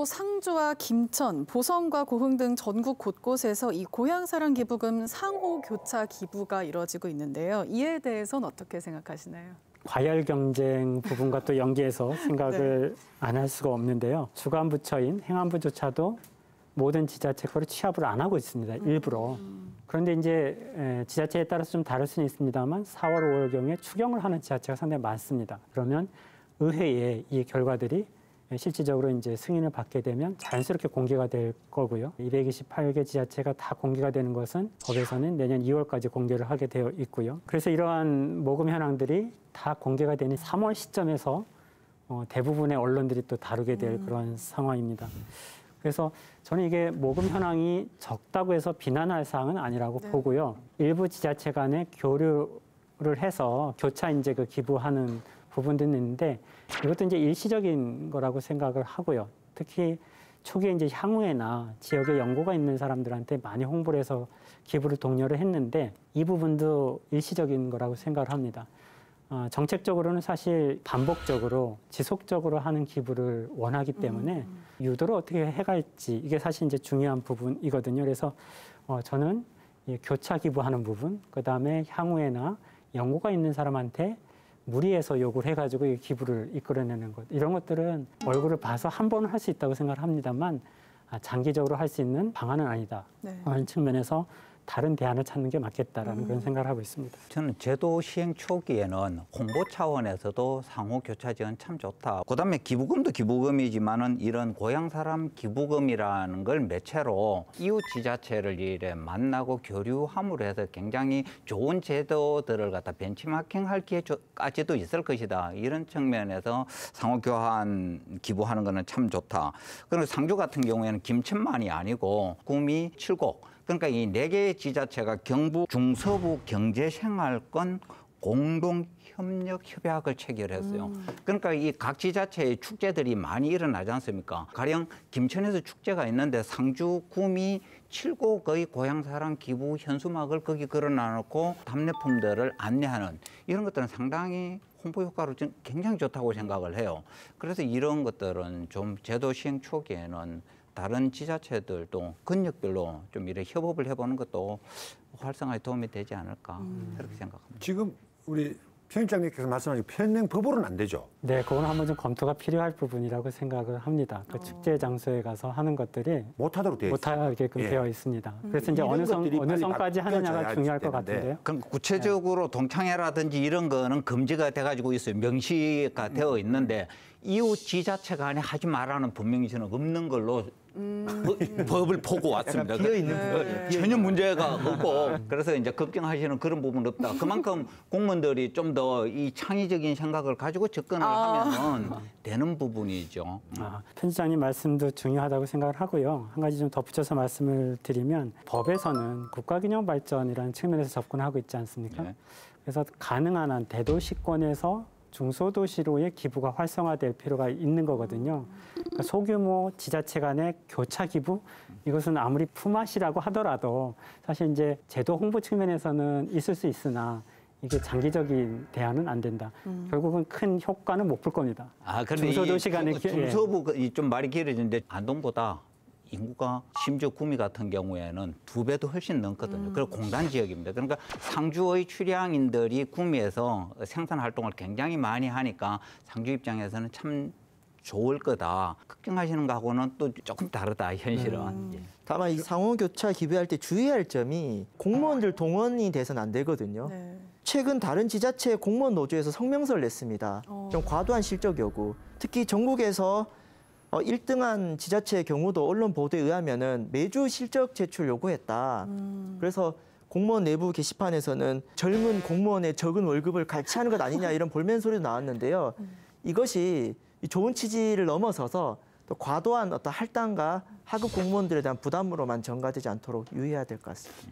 또 상주와 김천, 보성과 고흥 등 전국 곳곳에서 이 고향사랑 기부금 상호 교차 기부가 이뤄지고 있는데요. 이에 대해서는 어떻게 생각하시나요? 과열 경쟁 부분과 또 연계해서 생각을 안 할 수가 없는데요. 주관 부처인 행안부조차도 모든 지자체 거를 취합을 안 하고 있습니다. 일부러. 그런데 이제 지자체에 따라서 좀 다를 수는 있습니다만 4월, 5월경에 추경을 하는 지자체가 상당히 많습니다. 그러면 의회에 이 결과들이 실질적으로 이제 승인을 받게 되면 자연스럽게 공개가 될 거고요. 228개 지자체가 다 공개가 되는 것은 법에서는 내년 2월까지 공개를 하게 되어 있고요. 그래서 이러한 모금 현황들이 다 공개가 되는 3월 시점에서 대부분의 언론들이 또 다루게 될 그런 상황입니다. 그래서 저는 이게 모금 현황이 적다고 해서 비난할 사항은 아니라고 보고요. 일부 지자체 간에 교류를 해서 교차 이제 그 기부하는 부분들은 있는데 이것도 이제 일시적인 거라고 생각을 하고요. 특히 초기에 이제 향후에나 지역에 연고가 있는 사람들한테 많이 홍보를 해서 기부를 독려를 했는데 이 부분도 일시적인 거라고 생각을 합니다. 정책적으로는 사실 반복적으로 지속적으로 하는 기부를 원하기 때문에 유도를 어떻게 해갈지 이게 사실 이제 중요한 부분이거든요. 그래서 저는 이 교차 기부하는 부분, 그다음에 향후에나 연고가 있는 사람한테 무리해서 요구를 해가지고 이 기부를 이끌어내는 것 이런 것들은 얼굴을 봐서 한 번은 할 수 있다고 생각을 합니다만 장기적으로 할 수 있는 방안은 아니다. 하는 측면에서 다른 대안을 찾는 게 맞겠다라는 그런 생각을 하고 있습니다. 저는 제도 시행 초기에는 홍보 차원에서도 상호 교차 지원 참 좋다. 그다음에 기부금도 기부금이지만은 이런 고향 사람 기부금이라는 걸 매체로 이웃 지자체를 이래 만나고 교류함으로 해서 굉장히 좋은 제도들을 갖다 벤치마킹할 기회까지도 있을 것이다. 이런 측면에서 상호 교환 기부하는 거는 참 좋다. 그리고 상주 같은 경우에는 김천만이 아니고 구미, 칠곡 그러니까 이 4개의 지자체가 경북 중서부 경제생활권 공동협력협약을 체결했어요. 그러니까 이 각 지자체의 축제들이 많이 일어나지 않습니까? 가령 김천에서 축제가 있는데 상주, 구미, 칠곡의 고향사랑 기부 현수막을 거기 걸어놔놓고 답례품들을 안내하는 이런 것들은 상당히 홍보 효과로 굉장히 좋다고 생각을 해요. 그래서 이런 것들은 좀 제도 시행 초기에는 다른 지자체들도 근역별로 좀 이렇게 협업을 해보는 것도 활성화에 도움이 되지 않을까 그렇게 생각합니다. 지금 우리 편집장님께서 말씀하신 편행법으로는 안 되죠? 네, 그건 한번 좀 검토가 필요할 부분이라고 생각을 합니다. 그 축제 장소에 가서 하는 것들이 못하도록 못하게끔 되어 있습니다. 그래서 이제 어느 선까지 하느냐가 중요할 것 같은데요. 그럼 구체적으로 동창회라든지 이런 거는 금지가 돼가지고 있어요. 명시가 되어 있는데 이웃 지자체 간에 하지 말라는 분명히 저는 없는 걸로 법을 보고 왔습니다. 전혀 문제가 없고 그래서 이제 걱정하시는 그런 부분은 없다. 그만큼 공무원들이 좀 더 이 창의적인 생각을 가지고 접근을 하면 되는 부분이죠. 편집장님 말씀도 중요하다고 생각을 하고요. 한 가지 좀 덧붙여서 말씀을 드리면 법에서는 국가균형발전이라는 측면에서 접근하고 있지 않습니까? 네. 그래서 가능한 한 대도시권에서 중소도시로의 기부가 활성화될 필요가 있는 거거든요. 그러니까 소규모 지자체 간의 교차 기부 이것은 아무리 품앗이라고 하더라도 사실 이제 제도 홍보 측면에서는 있을 수 있으나 이게 장기적인 대안은 안 된다. 결국은 큰 효과는 못 볼 겁니다. 중소도시 간의 중소부 좀 말이 길어지는데 안동보다 인구가 심지어 구미 같은 경우에는 2배도 훨씬 넘거든요. 그리고 공단 지역입니다. 그러니까 상주의 출향인들이 구미에서 생산 활동을 굉장히 많이 하니까 상주 입장에서는 참 좋을 거다. 걱정하시는 거하고는 또 조금 다르다, 현실은. 다만 이 상호 교차 기부할 때 주의할 점이 공무원들 동원이 돼서는 안 되거든요. 네. 최근 다른 지자체 공무원 노조에서 성명서를 냈습니다. 좀 과도한 실적 요구. 특히 전국에서 1등한 지자체의 경우도 언론 보도에 의하면은 매주 실적 제출 요구했다. 그래서 공무원 내부 게시판에서는 젊은 공무원의 적은 월급을 갈취하는 것 아니냐 이런 볼멘 소리도 나왔는데요. 이것이 좋은 취지를 넘어서서 또 과도한 어떤 할당과 하급 공무원들에 대한 부담으로만 전가되지 않도록 유의해야 될 것 같습니다.